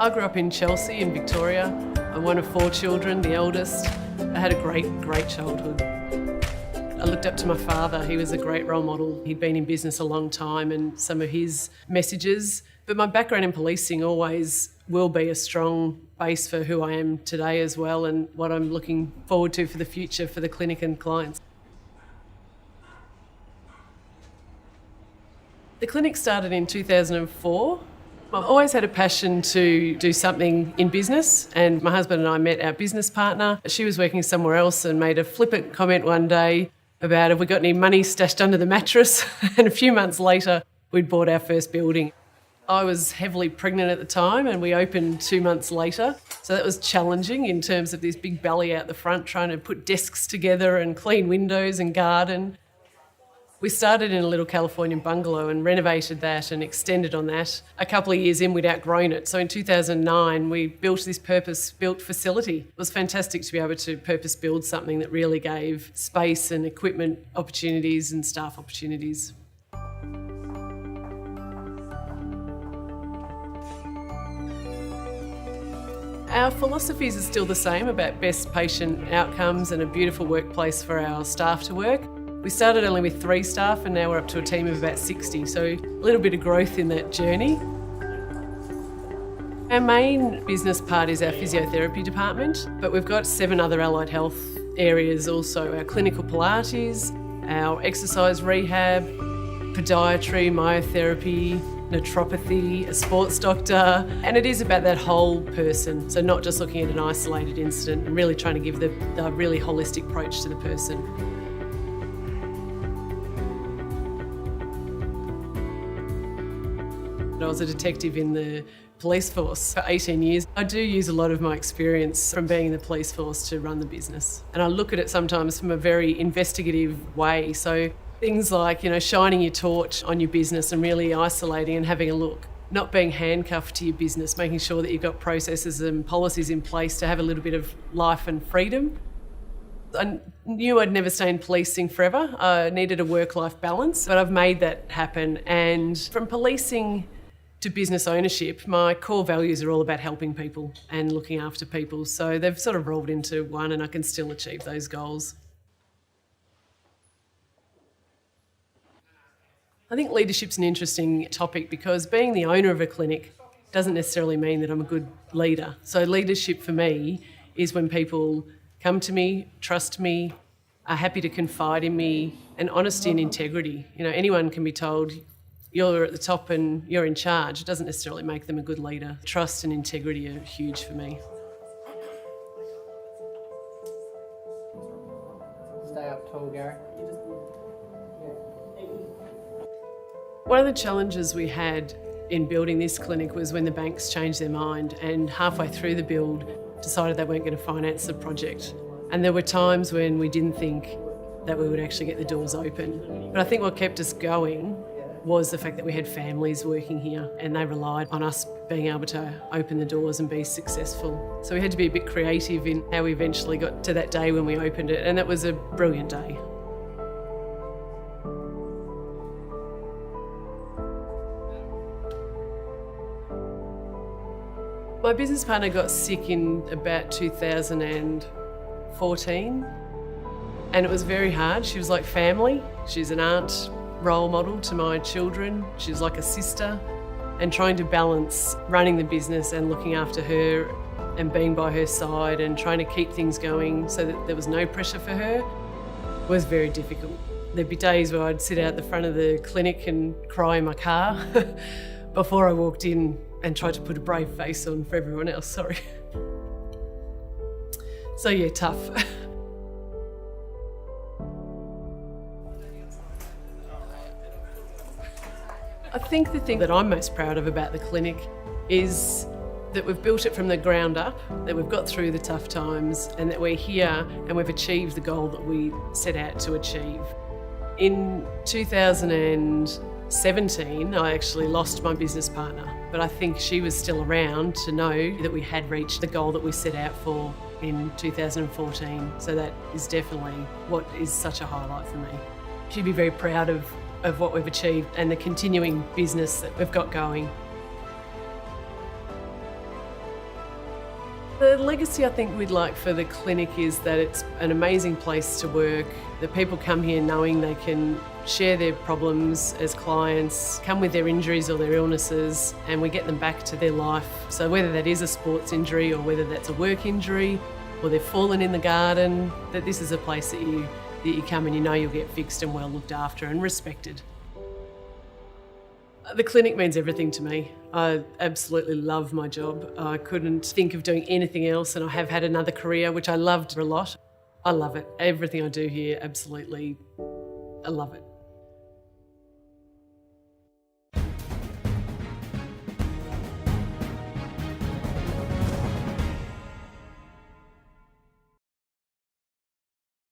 I grew up in Chelsea in Victoria. I'm one of 4 children, the eldest. I had a great childhood. I looked up to my father. He was a great role model. He'd been in business a long time and some of his messages. But my background in policing always will be a strong base for who I am today as well and what I'm looking forward to for the future for the clinic and clients. The clinic started in 2004. I've always had a passion to do something in business, and my husband and I met our business partner. She was working somewhere else and made a flippant comment one day about have we got any money stashed under the mattress, and a few months later we'd bought our first building. I was heavily pregnant at the time and we opened 2 months later, so that was challenging in terms of this big belly out the front trying to put desks together and clean windows and garden. We started in a little Californian bungalow and renovated that and extended on that. A couple of years in, we'd outgrown it. So in 2009, we built this purpose-built facility. It was fantastic to be able to purpose-build something that really gave space and equipment opportunities and staff opportunities. Our philosophies are still the same about best patient outcomes and a beautiful workplace for our staff to work. We started only with 3 staff and now we're up to a team of about 60, so a little bit of growth in that journey. Our main business part is our physiotherapy department, but we've got 7 other allied health areas also. Our clinical Pilates, our exercise rehab, Podiatry, Myotherapy, Naturopathy, a sports doctor, and it is about that whole person, so not just looking at an isolated incident and really trying to give the really holistic approach to the person. I was a detective in the police force for 18 years. I do use a lot of my experience from being in the police force to run the business. And I look at it sometimes from a very investigative way. So things like, shining your torch on your business and really isolating and having a look. Not being handcuffed to your business, making sure that you've got processes and policies in place to have a little bit of life and freedom. I knew I'd never stay in policing forever. I needed a work-life balance, but I've made that happen. And from policing to business ownership, my core values are all about helping people and looking after people. So they've sort of rolled into one and I can still achieve those goals. I think leadership's an interesting topic because being the owner of a clinic doesn't necessarily mean that I'm a good leader. So leadership for me is when people come to me, trust me, are happy to confide in me, and honesty and integrity. Anyone can be told you're at the top and you're in charge. It doesn't necessarily make them a good leader. Trust and integrity are huge for me. Stay up tall, Gary. One of the challenges we had in building this clinic was when the banks changed their mind and halfway through the build decided they weren't going to finance the project. And there were times when we didn't think that we would actually get the doors open. But I think what kept us going was the fact that we had families working here and they relied on us being able to open the doors and be successful. So we had to be a bit creative in how we eventually got to that day when we opened it, and that was a brilliant day. My business partner got sick in about 2014 and it was very hard. She was like family. She's an aunt, role model to my children. She was like a sister, and trying to balance running the business and looking after her and being by her side and trying to keep things going so that there was no pressure for her was very difficult. There'd be days where I'd sit out the front of the clinic and cry in my car before I walked in and tried to put a brave face on for everyone else, sorry. So yeah, tough. I think the thing that I'm most proud of about the clinic is that we've built it from the ground up, that we've got through the tough times, and that we're here and we've achieved the goal that we set out to achieve. In 2017, I actually lost my business partner, but I think she was still around to know that we had reached the goal that we set out for in 2014. So that is definitely what is such a highlight for me. She'd be very proud of what we've achieved and the continuing business that we've got going. The legacy I think we'd like for the clinic is that it's an amazing place to work, that people come here knowing they can share their problems as clients, come with their injuries or their illnesses, and we get them back to their life. So whether that is a sports injury or whether that's a work injury or they've fallen in the garden, that this is a place that you come and you know you'll get fixed and well looked after and respected. The clinic means everything to me. I absolutely love my job. I couldn't think of doing anything else, and I have had another career which I loved a lot. I love it. Everything I do here, absolutely, I love it.